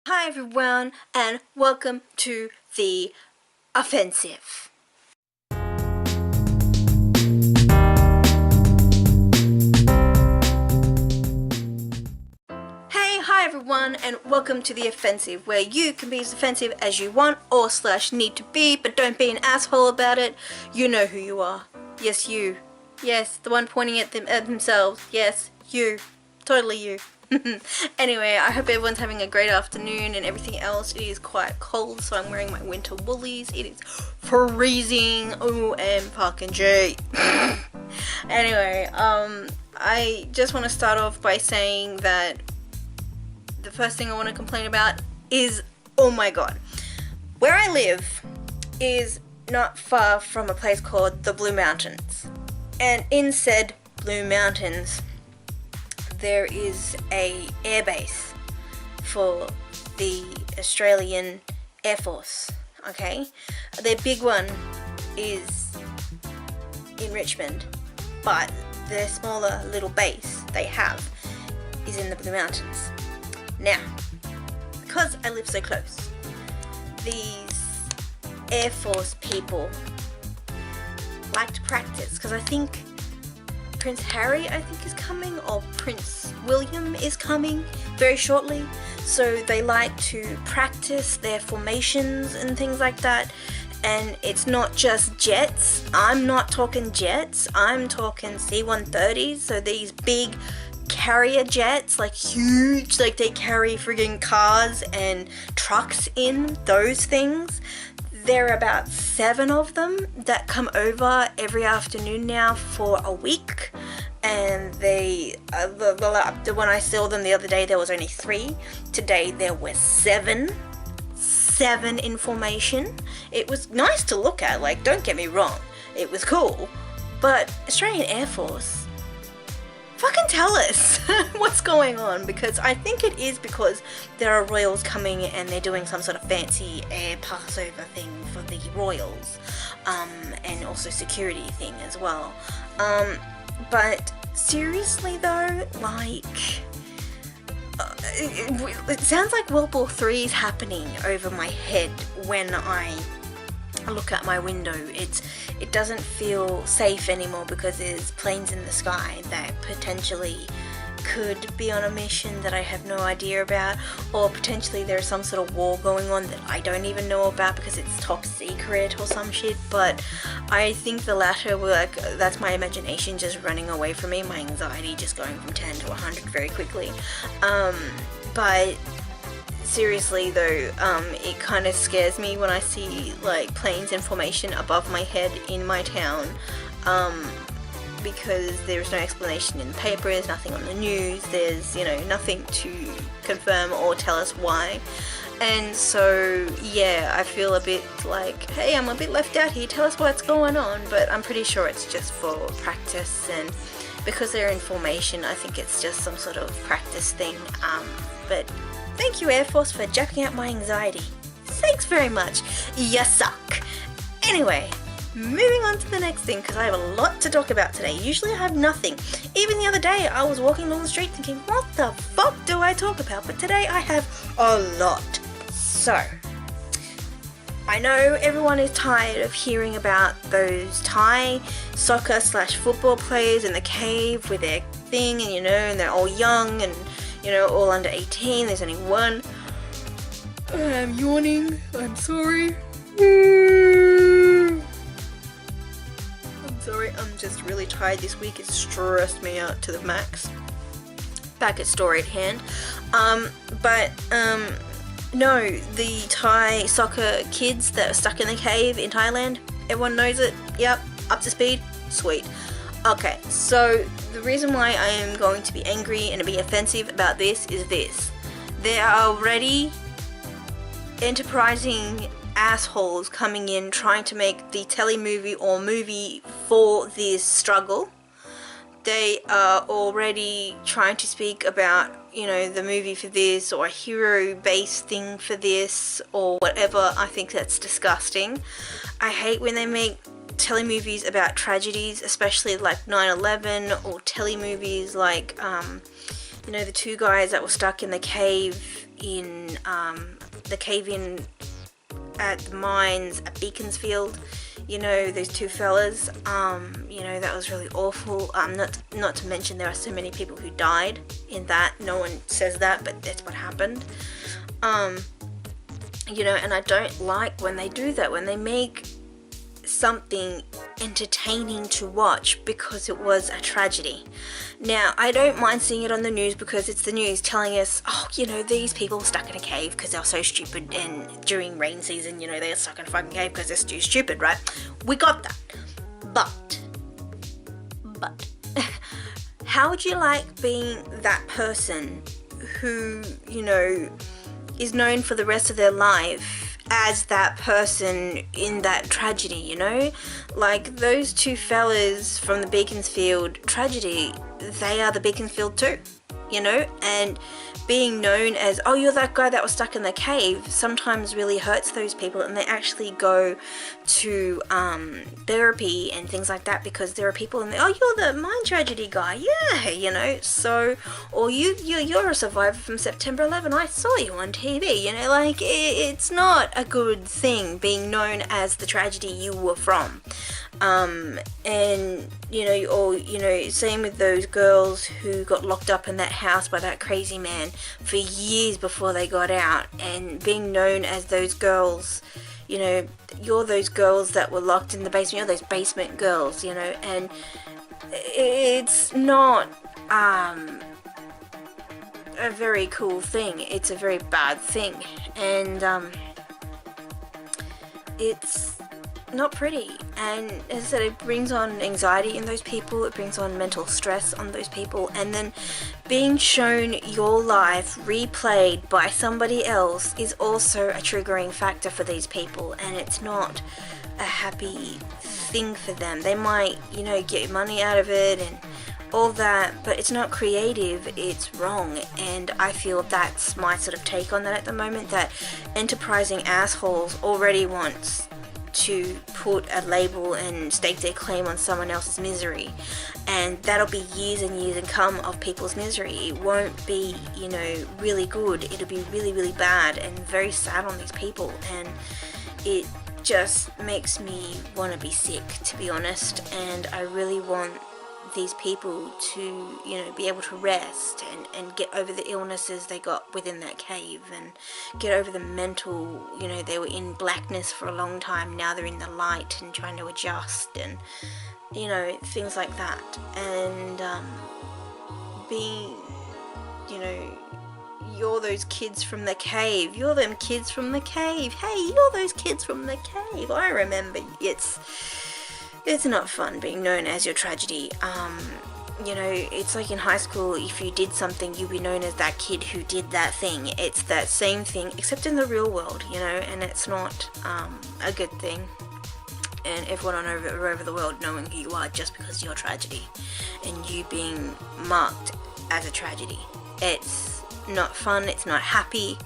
Hi everyone, and welcome to the offensive. Hi everyone, and welcome to the offensive, where you can be as offensive as you want or slash need to be, but don't be an asshole about it. You know who you are. Yes, you. Yes, the one pointing at themselves. Yes, you. Totally you. Anyway, I hope everyone's having a great afternoon and everything else. It is quite cold, so I'm wearing my winter woolies. It is freezing. OMG. Anyway, I just want to start off by saying that the first thing I want to complain about is, oh my god, where I live is not far from a place called the Blue Mountains, and in said Blue Mountains there is a airbase for the Australian Air Force. Okay, their big one is in Richmond, but their smaller little base they have is in the Blue Mountains. Now, because I live so close, these Air Force people like to practice, because I think Prince Harry, is coming, or Prince William is coming very shortly, so they like to practice their formations and things like that. And it's not just jets. I'm not talking jets, I'm talking C-130s, so these big carrier jets, like huge, like they carry friggin' cars and trucks in, those things. There are about 7 of them that come over every afternoon now for a week, and they the one I saw them the other day there was only 3. Today there were 7 in formation. It was nice to look at, like, don't get me wrong, it was cool, but Australian Air Force, fucking tell us what's going on, because I think it is because there are royals coming and they're doing some sort of fancy air passover thing for the royals, and also security thing as well. But seriously though, like, it sounds like World War III is happening over my head when I look out my window. It doesn't feel safe anymore because there's planes in the sky that potentially could be on a mission that I have no idea about, or potentially there's some sort of war going on that I don't even know about because it's top secret or some shit. But I think the latter, like, that's my imagination just running away from me, my anxiety just going from 10 to 100 very quickly. But seriously though, it kind of scares me when I see like planes in formation above my head in my town, because there's no explanation in the papers, nothing on the news, there's, nothing to confirm or tell us why. And so yeah, I feel a bit like, hey, I'm a bit left out here, tell us what's going on. But I'm pretty sure it's just for practice, and because they're in formation, I think it's just some sort of practice thing. But thank you, Air Force, for jacking out my anxiety. Thanks very much. You suck. Anyway, moving on to the next thing, because I have a lot to talk about today. Usually I have nothing. Even the other day I was walking along the street thinking, what the fuck do I talk about? But today I have a lot. So, I know everyone is tired of hearing about those Thai soccer / football players in the cave with their thing, and and they're all young and all under 18. There's only one. I'm yawning. I'm sorry. I'm sorry. I'm just really tired this week. It's stressed me out to the max. Back at story at hand. No, the Thai soccer kids that are stuck in the cave in Thailand. Everyone knows it. Yep. Up to speed. Sweet. Okay, so the reason why I am going to be angry and to be offensive about this is this. There are already enterprising assholes coming in trying to make the telemovie or movie for this struggle. They are already trying to speak about, the movie for this, or a hero-based thing for this, or whatever. I think that's disgusting. I hate when they make telemovies about tragedies, especially like 9/11, or telemovies like the 2 guys that were stuck in the cave in the cave-in at the mines at Beaconsfield. You know, those two fellas, you know, that was really awful. Not to mention there are so many people who died in that. No one says that, but that's what happened. You know, and I don't like when they do that, when they make something entertaining to watch because it was a tragedy. Now, I don't mind seeing it on the news because it's the news telling us, oh, you know, these people were stuck in a cave because they're so stupid, and during rain season, you know, they're stuck in a fucking cave because they're too stupid, right? We got that. But how would you like being that person who, you know, is known for the rest of their life as that person in that tragedy, you know? Like, those two fellas from the Beaconsfield tragedy, they are the Beaconsfield too, you know? And being known as, oh, you're that guy that was stuck in the cave, sometimes really hurts those people, and they actually go to therapy and things like that because there are people in there, oh, you're the mine tragedy guy, yeah, you know? So, or you're a survivor from September 11, I saw you on TV, you know? Like, it's not a good thing being known as the tragedy you were from. And, you know, or, you know, same with those girls who got locked up in that house by that crazy man for years before they got out, and being known as those girls, you know, you're those girls that were locked in the basement, you're those basement girls, you know, and it's not, a very cool thing, it's a very bad thing, and, it's not pretty. And as I said, it brings on anxiety in those people, it brings on mental stress on those people, and then being shown your life replayed by somebody else is also a triggering factor for these people, and it's not a happy thing for them. They might, you know, get money out of it and all that, but it's not creative, it's wrong. And I feel that's my sort of take on that at the moment, that enterprising assholes already want to put a label and stake their claim on someone else's misery, and that'll be years and years and come of people's misery. It won't be, you know, really good, it'll be really, really bad and very sad on these people, and it just makes me want to be sick, to be honest. And I really want these people to, you know, be able to rest and get over the illnesses they got within that cave, and get over the mental, you know, they were in blackness for a long time, now they're in the light and trying to adjust, and, you know, things like that. And being, you know, you're those kids from the cave, you're them kids from the cave, hey, you're those kids from the cave. I remember, it's not fun being known as your tragedy. You know, it's like in high school, if you did something, you'd be known as that kid who did that thing. It's that same thing, except in the real world, you know, and it's not a good thing. And everyone over the world knowing who you are just because you're a tragedy, and you being marked as a tragedy. It's not fun, it's not happy,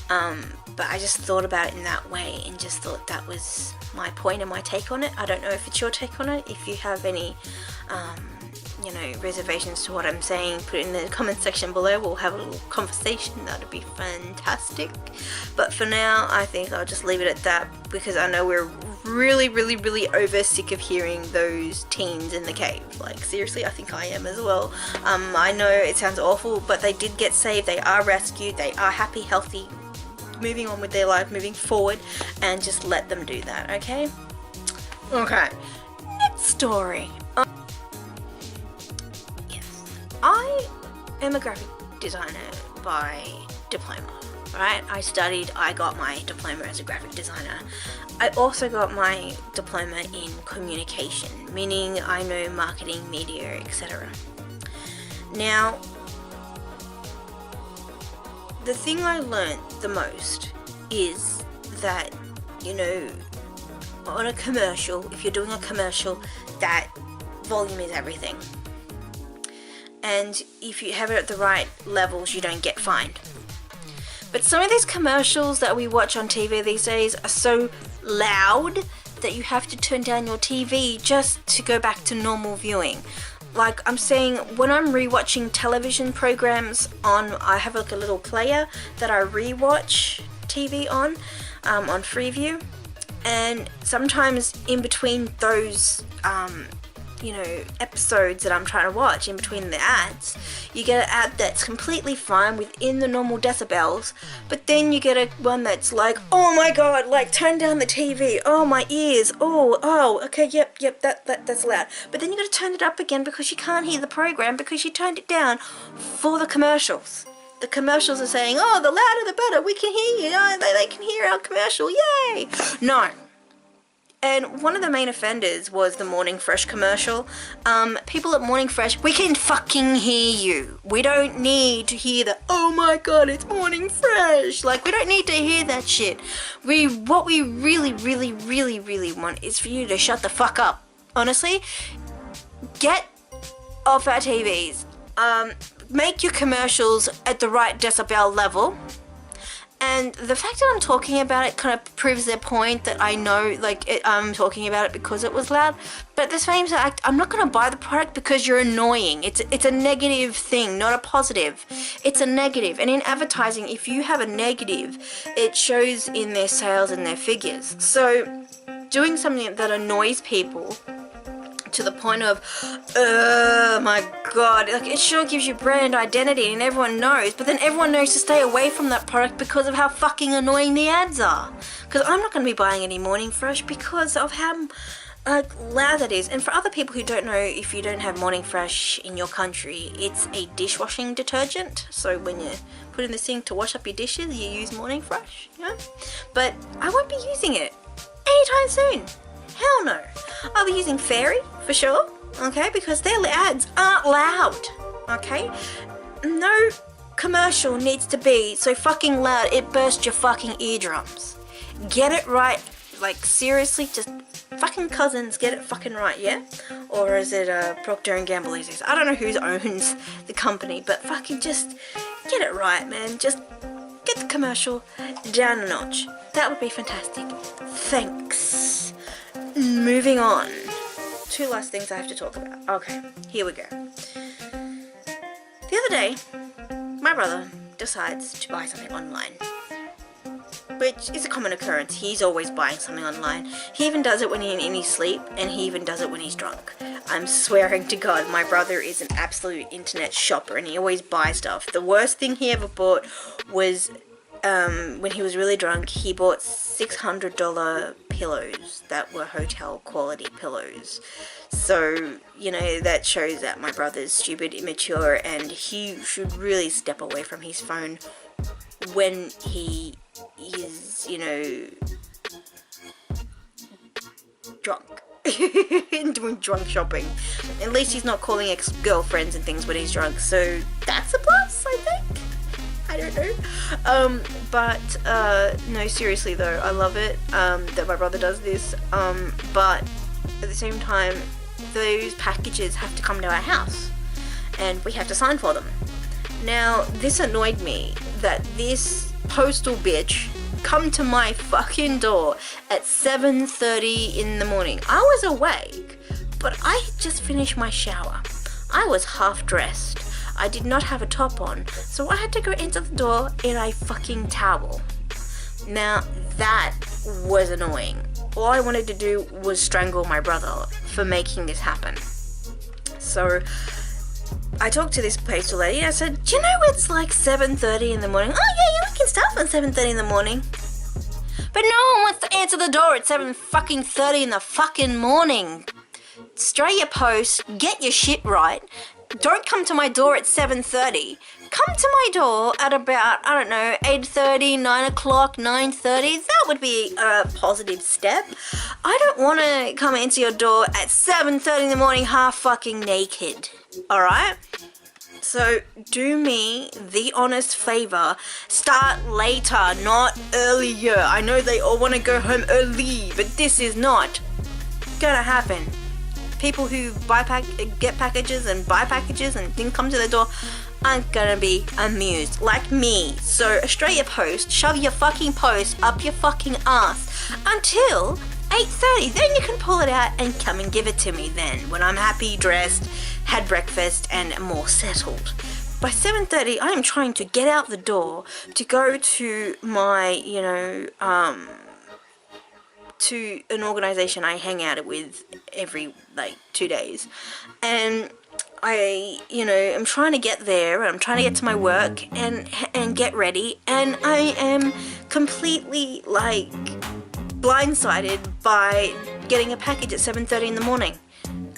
but I just thought about it in that way and just thought that was my point and my take on it. I don't know if it's your take on it. If you have any you know, reservations to what I'm saying, put it in the comment section below. We'll have a little conversation. That'd be fantastic. But for now, I think I'll just leave it at that, because I know we're really, really, really over sick of hearing those teens in the cave. Like, seriously, I think I am as well. I know it sounds awful, but they did get saved. They are rescued. They are happy, healthy, moving on with their life, moving forward, and just let them do that, okay? Okay, next story. I am a graphic designer by diploma, right? I got my diploma as a graphic designer. I also got my diploma in communication, meaning I know marketing, media, etc. Now, the thing I learned the most is that, you know, on a commercial, if you're doing a commercial, that volume is everything. And if you have it at the right levels, you don't get fined. But some of these commercials that we watch on TV these days are so loud that you have to turn down your TV just to go back to normal viewing. like I'm saying, when I'm rewatching television programs I have like a little player that I rewatch TV on Freeview, and sometimes in between those episodes that I'm trying to watch, in between the ads, you get an ad that's completely fine within the normal decibels, but then you get one that's like, oh my god, like turn down the TV, oh my ears, okay, yep, that's loud. But then you gotta turn it up again because you can't hear the program because you turned it down for the commercials. The commercials are saying, oh, the louder the better, we can hear you, they can hear our commercial, yay! No. And one of the main offenders was the Morning Fresh commercial. People at Morning Fresh, we can fucking hear you. We don't need to hear the, oh my god, it's Morning Fresh. Like, we don't need to hear that shit. What we really, really, really, really want is for you to shut the fuck up. Honestly, get off our TVs. Make your commercials at the right decibel level. And the fact that I'm talking about it kind of proves their point that I know, I'm talking about it because it was loud. But at the same time, I'm not going to buy the product because you're annoying. It's a negative thing, not a positive. It's a negative. And in advertising, if you have a negative, it shows in their sales and their figures. So doing something that annoys people to the point of, oh my god, like, it sure gives you brand identity and everyone knows, but then everyone knows to stay away from that product because of how fucking annoying the ads are. Because I'm not going to be buying any Morning Fresh because of how loud that is. And for other people who don't know, if you don't have Morning Fresh in your country, it's a dishwashing detergent. So when you put in the sink to wash up your dishes, you use Morning Fresh, But I won't be using it anytime soon. Hell no. I'll be using Fairy for sure, okay, because their ads aren't loud, okay? No commercial needs to be so fucking loud it bursts your fucking eardrums. Get it right, like seriously, just fucking Cousins, get it fucking right, yeah? Or is it Procter & Gamble these days? I don't know who owns the company, but fucking just get it right, man. Just get the commercial down a notch. That would be fantastic. Thanks. Moving on. Two last things I have to talk about. Okay, here we go. The other day, my brother decides to buy something online, which is a common occurrence. He's always buying something online. He even does it when he's in his sleep, and he even does it when he's drunk. I'm swearing to God, my brother is an absolute internet shopper, and he always buys stuff. The worst thing he ever bought was when he was really drunk. He bought $600 pillows that were hotel quality pillows. So, that shows that my brother's stupid, immature, and he should really step away from his phone when he is, drunk. And doing drunk shopping. At least he's not calling ex-girlfriends and things when he's drunk, so that's a plus, I think. I don't know. No, seriously though, I love it that my brother does this, but at the same time, those packages have to come to our house, and we have to sign for them. Now, this annoyed me, that this postal bitch come to my fucking door at 7:30 in the morning. I was awake, but I had just finished my shower. I was half dressed. I did not have a top on, so I had to go into the door in a fucking towel. Now, that was annoying. All I wanted to do was strangle my brother for making this happen. So, I talked to this postal lady and I said, do you know it's like 7:30 in the morning? Oh yeah, we can start at 7:30 in the morning. But no one wants to answer the door at 7:30 in the fucking morning. Straight your post, get your shit right. Don't come to my door at 7:30. Come to my door at about, 8:30, 9 o'clock, 9:30. That would be a positive step. I don't want to come into your door at 7:30 in the morning half fucking naked. Alright? So do me the honest favor. Start later, not earlier. I know they all want to go home early, but this is not gonna happen. People who get packages and buy packages and then come to the door aren't gonna be amused like me. So straight your post, shove your fucking post up your fucking ass until 8:30, then you can pull it out and come and give it to me then, when I'm happy, dressed, had breakfast, and more settled. By 7:30, I am trying to get out the door to go to my, you know, to an organization I hang out with every, like, 2 days. And I, you know, I'm trying to get there, I'm trying to get to my work and get ready, and I am completely, like, blindsided by getting a package at 7:30 in the morning.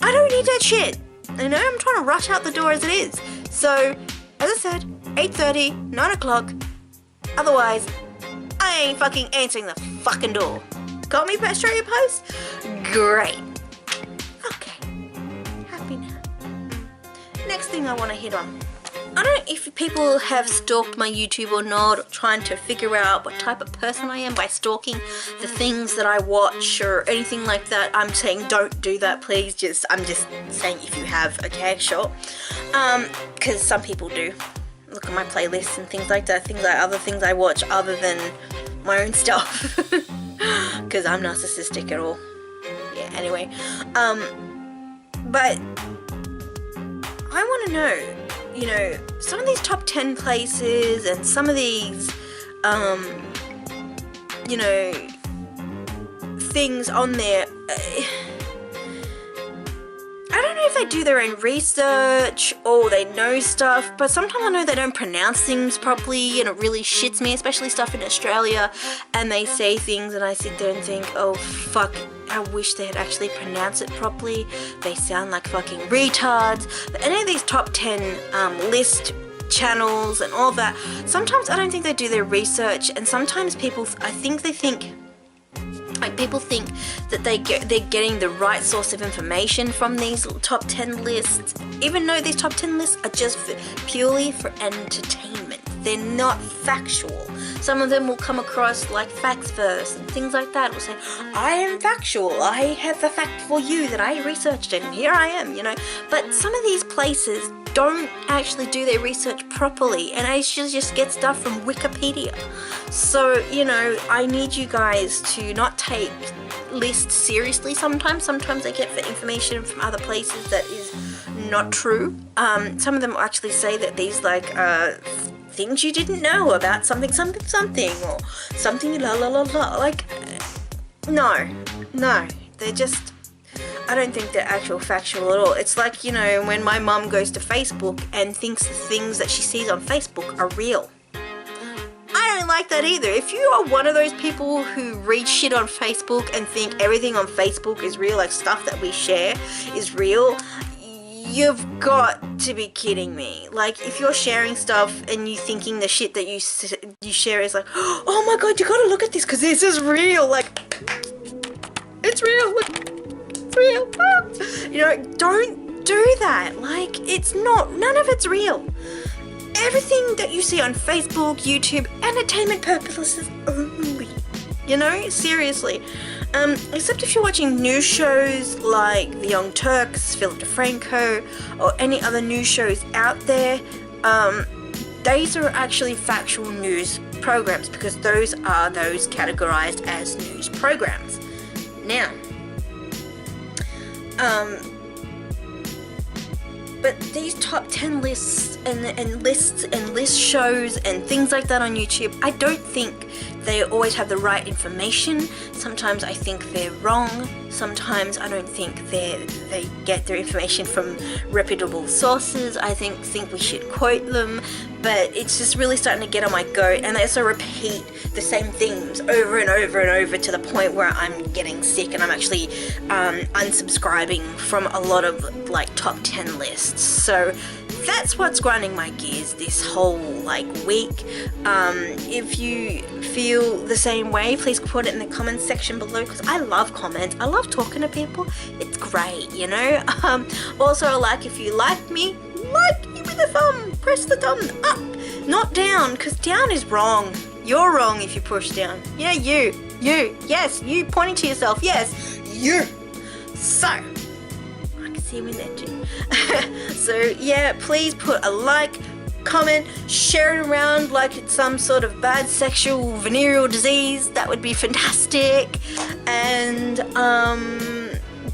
I don't need that shit. You know, I'm trying to rush out the door as it is. So, as I said, 8:30, 9 o'clock. Otherwise, I ain't fucking answering the fucking door. Got me Australia Post? Great. Okay. Happy now. Next thing I want to hit on. I don't know if people have stalked my YouTube or not, or trying to figure out what type of person I am by stalking the things that I watch or anything like that. I'm saying don't do that, please. I'm just saying if you have, okay, sure. Because some people do. Look at my playlists and things like that, other things I watch other than my own stuff. Because I'm narcissistic at all. Yeah, anyway. But I want to know, you know, some of these top 10 places and some of these, you know, things on there. I don't know if they do their own research or they know stuff, but sometimes I know they don't pronounce things properly and it really shits me, especially stuff in Australia, and they say things and I sit there and think, oh fuck, I wish they had actually pronounced it properly. They sound like fucking retards. But any of these top 10 list channels and all that, sometimes I don't think they do their research, and sometimes people, people think that they're getting the right source of information from these top 10 lists, even though these top 10 lists are just purely for entertainment. They're not factual. Some of them will come across like facts verse and things like that. Will say, I am factual. I have the fact for you that I researched it and here I am, you know. But some of these places don't actually do their research properly, and I should just get stuff from Wikipedia. So, you know, I need you guys to not take lists seriously sometimes. Sometimes I get the information from other places that is not true. Some of them actually say that these, like, things you didn't know about something, or something la la la la. Like, no, they're just, I don't think they're actual factual at all. It's like, you know, when my mum goes to Facebook and thinks the things that she sees on Facebook are real. I don't like that either. If you are one of those people who read shit on Facebook and think everything on Facebook is real, like stuff that we share is real, you've got to be kidding me. Like, if you're sharing stuff and you thinking the shit that you share is like, oh my god, you gotta look at this because this is real. Like, it's real. Look, it's real. You know, don't do that. Like, it's not, none of it's real. Everything that you see on Facebook, YouTube, entertainment purposes only. You know, seriously. Except if you're watching news shows like The Young Turks, Philip DeFranco, or any other news shows out there, these are actually factual news programs because those are those categorized as news programs. Now, but these top 10 lists and list shows and things like that on YouTube, I don't think they always have the right information. Sometimes I think they're wrong. Sometimes I don't think they get their information from reputable sources. I think we should quote them, but it's just really starting to get on my goat, and they also repeat the same things over and over and over to the point where I'm getting sick and I'm actually unsubscribing from a lot of like top 10 lists. So that's what's grinding my gears this whole like week. If you feel the same way, please put it in the comments section below, because I love comments. I love talking to people. It's great, you know. Also, like, if you like me, give me the thumb. Press the thumb up, not down, because down is wrong. You're wrong if you push down. Yeah, you, yes, you pointing to yourself, yes, you. So, I can see him in there too. So yeah, please put a like, comment, share it around like it's some sort of bad sexual venereal disease. That would be fantastic. And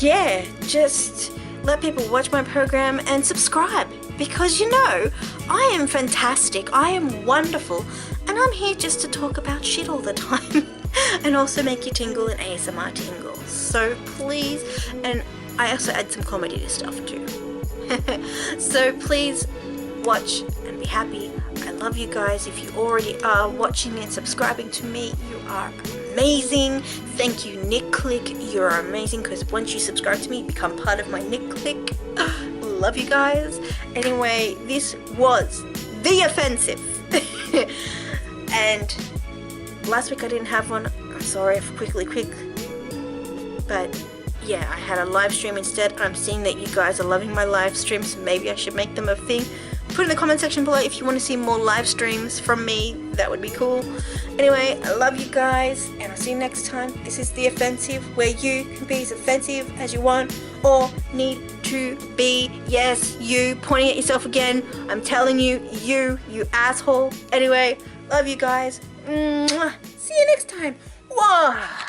yeah, just let people watch my program and subscribe, because you know, I am fantastic, I am wonderful, and I'm here just to talk about shit all the time and also make you tingle and ASMR tingles. So please, and I also add some comedy to stuff too. So please watch and be happy. I love you guys. If you already are watching and subscribing to me, you are amazing. Thank you, Nick Click. You're amazing, because once you subscribe to me, you become part of my Nick Click. Love you guys. Anyway, this was The Offensive. And last week I didn't have one. I'm sorry for quick. But yeah, I had a live stream instead. I'm seeing that you guys are loving my live streams, so maybe I should make them a thing. Put in the comment section below if you want to see more live streams from me. That would be cool. Anyway, I love you guys, and I'll see you next time. This is The Offensive, where you can be as offensive as you want or need to be. Yes, you, pointing at yourself again. I'm telling you, you asshole. Anyway, love you guys. Mwah. See you next time. Mwah.